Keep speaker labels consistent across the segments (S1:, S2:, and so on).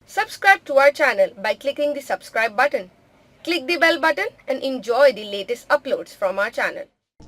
S1: Subscribe to our channel by clicking the subscribe button. Click the bell button and enjoy the latest uploads from our channel.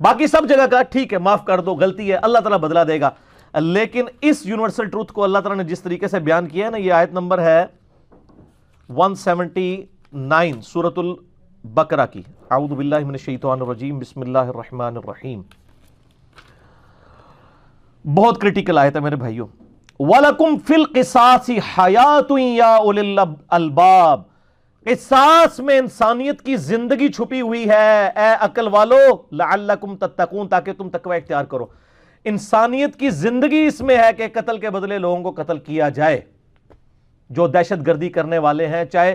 S2: باقی سب جگہ کا ٹھیک ہے معاف کر دو، غلطی ہے، اللہ تعالیٰ بدلہ دے گا. لیکن اس یونیورسل ٹروتھ کو اللہ تعالیٰ نے جس طریقے سے بیان کیا ہے نا، یہ آیت نمبر ہے 179 سورۃ البقرہ کی. اعوذ باللہ من الشیطان الرجیم، بسم اللہ الرحمن الرحیم. بہت کریٹیکل آیت ہے میرے بھائیوں. وَلَكُمْ فِي الْقِصَاصِ حَيَاةٌ يَا أُولِي الْأَلْبَابِ. قصاص میں انسانیت کی زندگی چھپی ہوئی ہے اے عقل والو، لعلکم تتقون، تاکہ تم تقوی اختیار کرو. انسانیت کی زندگی اس میں ہے کہ قتل کے بدلے لوگوں کو قتل کیا جائے. جو دہشت گردی کرنے والے ہیں، چاہے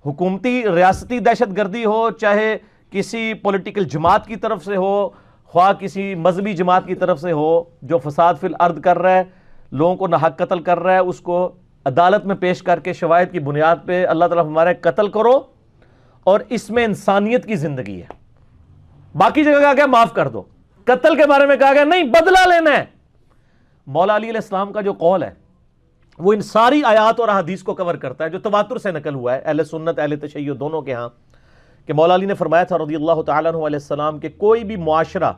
S2: حکومتی ریاستی دہشت گردی ہو، چاہے کسی پولیٹیکل جماعت کی طرف سے ہو، خواہ کسی مذہبی جماعت کی طرف سے ہو، جو فساد فی الارض کر رہا ہے، لوگوں کو ناحق قتل کر رہا ہے، اس کو عدالت میں پیش کر کے شواہد کی بنیاد پہ اللہ تعالیٰ ہمارے قتل کرو، اور اس میں انسانیت کی زندگی ہے. باقی جگہ کہا گیا معاف کر دو. قتل کے بارے میں کہا گیا نہیں، بدلہ لینا ہے. مولا علی علیہ السلام کا جو قول ہے وہ ان ساری آیات اور احادیث کو کور کرتا ہے جو تواتر سے نقل ہوا ہے اہل سنت اہل تشیع دونوں کے ہاں، کہ مولا علی نے فرمایا تھا رضی اللہ تعالیٰ عنہ علیہ السلام کہ کوئی بھی معاشرہ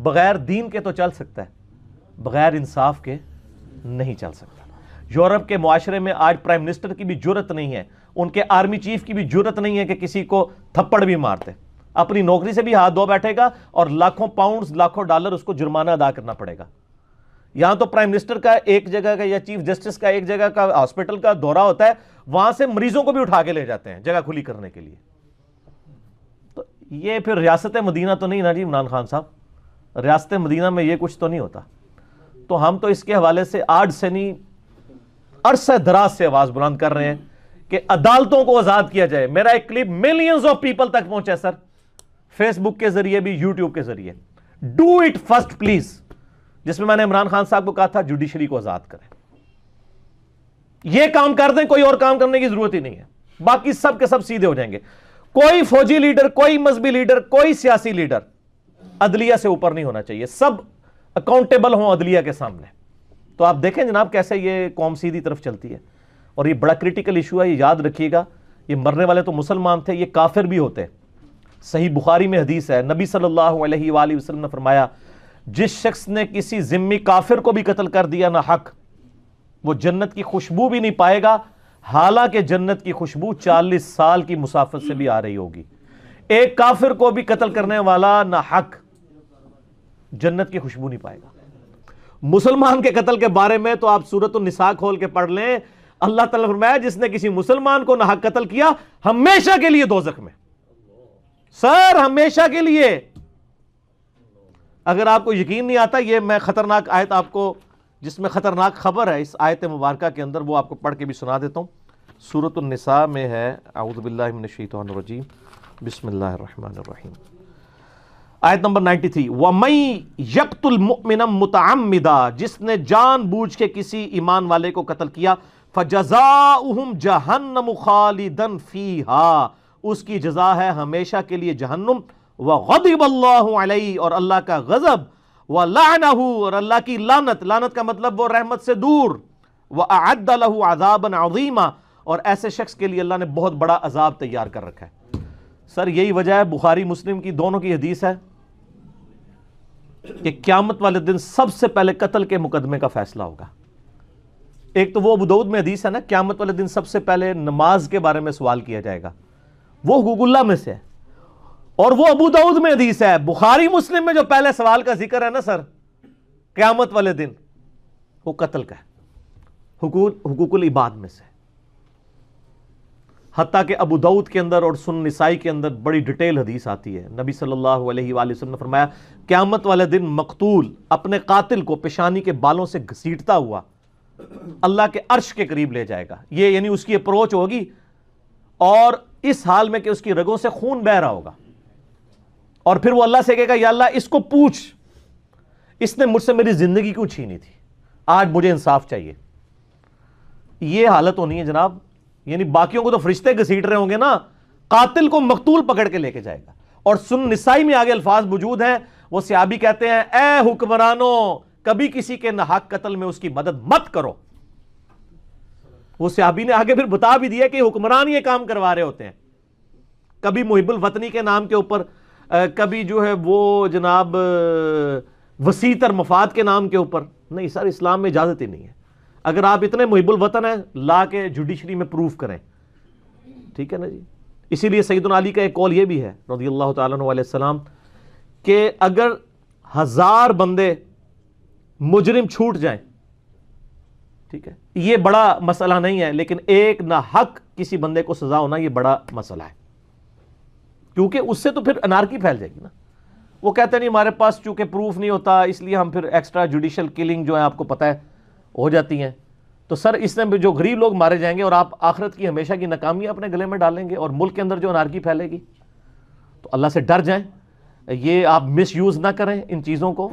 S2: بغیر دین کے تو چل سکتا ہے، بغیر انصاف کے نہیں چل سکتا. یورپ کے معاشرے میں آج پرائم منسٹر کی بھی جرت نہیں ہے، ان کے آرمی چیف کی بھی جرت نہیں ہے کہ کسی کو تھپڑ بھی مارتے. اپنی نوکری سے بھی ہاتھ دھو بیٹھے گا اور لاکھوں پاؤنڈز لاکھوں ڈالر اس کو جرمانہ ادا کرنا پڑے گا. یہاں تو پرائم منسٹر کا ایک جگہ کا یا چیف جسٹس کا ایک جگہ کا ہاسپٹل کا دورہ ہوتا ہے، وہاں سے مریضوں کو بھی اٹھا کے لے جاتے ہیں جگہ کھلی کرنے کے لیے. تو یہ پھر ریاست مدینہ تو نہیں نا جی عمران خان صاحب، ریاست مدینہ میں یہ کچھ تو نہیں ہوتا. تو ہم تو اس کے حوالے سے آج سے نہیں عرصہ دراز سے آواز بلند کر رہے ہیں کہ عدالتوں کو آزاد کیا جائے. میرا ایک کلپ ملینز آف پیپل تک پہنچا سر، فیس بک کے ذریعے بھی، یوٹیوب کے ذریعے. ڈو اٹ فرسٹ پلیز، جس میں نے عمران خان صاحب کو کہا تھا جوڈیشری کو آزاد کریں. یہ کام کر دیں، کوئی اور کام کرنے کی ضرورت ہی نہیں ہے، باقی سب کے سب سیدھے ہو جائیں گے. کوئی فوجی لیڈر، کوئی مذہبی لیڈر، کوئی سیاسی لیڈر عدلیہ سے اوپر نہیں ہونا چاہیے، سب اکاؤنٹیبل ہوں عدلیہ کے سامنے. تو آپ دیکھیں جناب کیسے یہ قوم سیدھی طرف چلتی ہے. اور یہ بڑا کریٹیکل ایشو ہے، یہ یاد رکھیے گا. یہ مرنے والے تو مسلمان تھے، یہ کافر بھی ہوتے. صحیح بخاری میں حدیث ہے، نبی صلی اللہ علیہ وآلہ وسلم نے فرمایا جس شخص نے کسی ذمی کافر کو بھی قتل کر دیا نہ حق، وہ جنت کی خوشبو بھی نہیں پائے گا، حالانکہ جنت کی خوشبو 40 سال کی مسافت سے بھی آ رہی ہوگی. ایک کافر کو بھی قتل کرنے والا نہ حق جنت کی خوشبو نہیں پائے گا. مسلمان کے قتل کے بارے میں تو آپ سورۃ النساء کھول کے پڑھ لیں، اللہ تعالیٰ نے فرمایا جس نے کسی مسلمان کو نہ حق قتل کیا ہمیشہ کے لیے دوزخ میں. سر ہمیشہ کے لیے. اگر آپ کو یقین نہیں آتا، یہ میں خطرناک آیت آپ کو، جس میں خطرناک خبر ہے اس آیت مبارکہ کے اندر، وہ آپ کو پڑھ کے بھی سنا دیتا ہوں. سورۃ النساء میں ہے، اعوذ باللہ من الشیطان الرجیم، بسم اللہ الرحمن الرحیم. آیت نمبر 93، وَمَن يَقْتُلْ مُؤْمِنًا مُتَعَمِّدًا، جس نے جان بوجھ کے کسی ایمان والے کو قتل کیا، فَجَزَاؤُهُمْ جَهَنَّمُ خَالِدًا فِيهَا، اس کی جزا ہے ہمیشہ کے لیے جہنم. وَغَضِبَ اللَّهُ عَلَيْهِ، اور اللہ کا غضب، وَلَعْنَهُ، اور اللہ کی لعنت. لعنت کا مطلب وہ رحمت سے دور. وَأَعَدَّ لَهُ عَذَابًا عَظِيمًا، اور ایسے شخص کے لیے اللہ نے بہت بڑا عذاب تیار کر رکھا ہے. سر یہی وجہ ہے بخاری مسلم کی دونوں کی حدیث ہے کہ قیامت والے دن سب سے پہلے قتل کے مقدمے کا فیصلہ ہوگا. ایک تو وہ ابو داؤد میں حدیث ہے نا، قیامت والے دن سب سے پہلے نماز کے بارے میں سوال کیا جائے گا، وہ حقوق اللہ میں سے ہے. اور وہ ابو داؤد میں حدیث ہے. بخاری مسلم میں جو پہلے سوال کا ذکر ہے نا سر قیامت والے دن، وہ قتل کا ہے، حقوق العباد میں سے. حتیٰ کہ ابو داؤد کے اندر اور سنن نسائی کے اندر بڑی ڈیٹیل حدیث آتی ہے. نبی صلی اللہ علیہ وآلہ وسلم نے فرمایا قیامت والے دن مقتول اپنے قاتل کو پیشانی کے بالوں سے گھسیٹتا ہوا اللہ کے عرش کے قریب لے جائے گا. یہ یعنی اس کی اپروچ ہوگی اور اس حال میں کہ اس کی رگوں سے خون بہ رہا ہوگا، اور پھر وہ اللہ سے کہے گا یا اللہ اس کو پوچھ، اس نے مجھ سے میری زندگی کیوں چھینی تھی، آج مجھے انصاف چاہیے. یہ حالت ہونی ہے جناب. یعنی باقیوں کو تو فرشتے گھسیٹ رہے ہوں گے نا، قاتل کو مقتول پکڑ کے لے کے جائے گا. اور سنن نسائی میں آگے الفاظ موجود ہیں، وہ صحابی کہتے ہیں اے حکمرانوں کبھی کسی کے ناحق قتل میں اس کی مدد مت کرو. وہ صحابی نے آگے پھر بتا بھی دیا کہ حکمران یہ کام کروا رہے ہوتے ہیں. کبھی محب الوطنی کے نام کے اوپر کبھی جو ہے وہ جناب وسیع تر مفاد کے نام کے اوپر. نہیں سر، اسلام میں اجازت ہی نہیں ہے. اگر آپ اتنے محب الوطن ہیں، لا کے جوڈیشری میں پروف کریں. ٹھیک ہے نا جی. اسی لیے سیدنا علی کا ایک قول یہ بھی ہے رضی اللہ تعالیٰ عنہ علیہ السلام کہ اگر 1000 بندے مجرم چھوٹ جائیں، ٹھیک ہے، یہ بڑا مسئلہ نہیں ہے، لیکن ایک ناحق کسی بندے کو سزا ہونا یہ بڑا مسئلہ ہے، کیونکہ اس سے تو پھر انارکی پھیل جائے گی نا. وہ کہتے ہیں نہیں ہمارے پاس چونکہ پروف نہیں ہوتا اس لیے ہم پھر ایکسٹرا جوڈیشل کلنگ جو ہے آپ کو پتہ ہے ہو جاتی ہیں. تو سر اس میں جو غریب لوگ مارے جائیں گے اور آپ آخرت کی ہمیشہ کی ناکامی اپنے گلے میں ڈالیں گے اور ملک کے اندر جو انارکی پھیلے گی. تو اللہ سے ڈر جائیں، یہ آپ مس یوز نہ کریں ان چیزوں کو.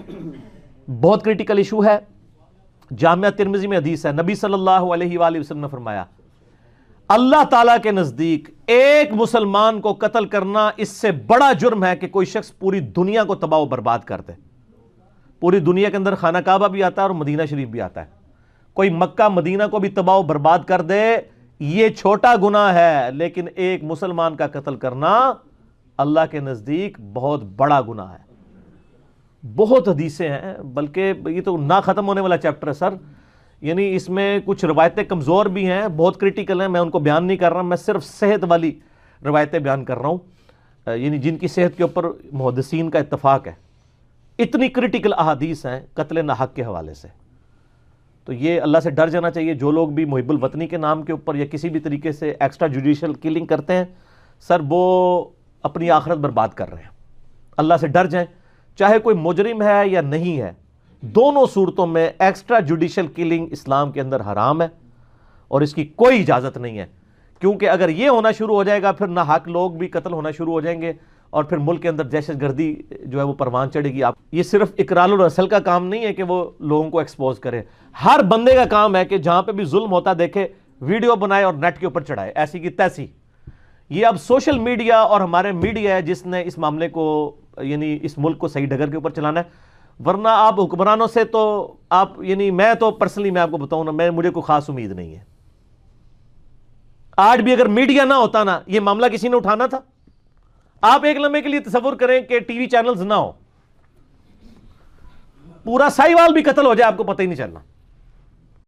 S2: بہت کریٹیکل ایشو ہے. جامعہ ترمذی میں حدیث ہے، نبی صلی اللہ علیہ وآلہ وسلم نے فرمایا اللہ تعالیٰ کے نزدیک ایک مسلمان کو قتل کرنا اس سے بڑا جرم ہے کہ کوئی شخص پوری دنیا کو تباہ و برباد کر دے. پوری دنیا کے اندر خانہ کعبہ بھی آتا ہے اور مدینہ شریف بھی آتا ہے. کوئی مکہ مدینہ کو بھی تباہ و برباد کر دے یہ چھوٹا گناہ ہے، لیکن ایک مسلمان کا قتل کرنا اللہ کے نزدیک بہت بڑا گناہ ہے. بہت حدیثیں ہیں، بلکہ یہ تو نہ ختم ہونے والا چیپٹر ہے سر. یعنی اس میں کچھ روایتیں کمزور بھی ہیں، بہت کریٹیکل ہیں، میں ان کو بیان نہیں کر رہا، میں صرف صحت والی روایتیں بیان کر رہا ہوں، یعنی جن کی صحت کے اوپر محدثین کا اتفاق ہے. اتنی کریٹیکل احادیث ہیں قتل ناحق کے حوالے سے. تو یہ اللہ سے ڈر جانا چاہیے. جو لوگ بھی محب الوطنی کے نام کے اوپر یا کسی بھی طریقے سے ایکسٹرا جوڈیشل کلنگ کرتے ہیں سر، وہ اپنی آخرت برباد کر رہے ہیں. اللہ سے ڈر جائیں، چاہے کوئی مجرم ہے یا نہیں ہے، دونوں صورتوں میں ایکسٹرا جوڈیشل کلنگ اسلام کے اندر حرام ہے اور اس کی کوئی اجازت نہیں ہے. کیونکہ اگر یہ ہونا شروع ہو جائے گا پھر ناحق لوگ بھی قتل ہونا شروع ہو جائیں گے اور پھر ملک کے اندر دہشت گردی جو ہے وہ پروان چڑھے گی. آپ یہ صرف اقرال الرسل کا کام نہیں ہے کہ وہ لوگوں کو ایکسپوز کرے، ہر بندے کا کام ہے کہ جہاں پہ بھی ظلم ہوتا دیکھے ویڈیو بنائے اور نیٹ کے اوپر چڑھائے ایسی کی تیسی. یہ اب سوشل میڈیا اور ہمارے میڈیا ہے جس نے اس معاملے کو یعنی اس ملک کو صحیح ڈگر کے اوپر چلانا ہے. ورنہ آپ حکمرانوں سے تو آپ یعنی میں تو پرسنلی میں آپ کو بتاؤں نا، مجھے کوئی خاص امید نہیں ہے. آج بھی اگر میڈیا نہ ہوتا نا یہ معاملہ کسی نے اٹھانا تھا. آپ ایک لمحے کے لیے تصور کریں کہ ٹی وی چینلز نہ ہو، پورا ساہیوال بھی قتل ہو جائے آپ کو پتہ ہی نہیں چلنا.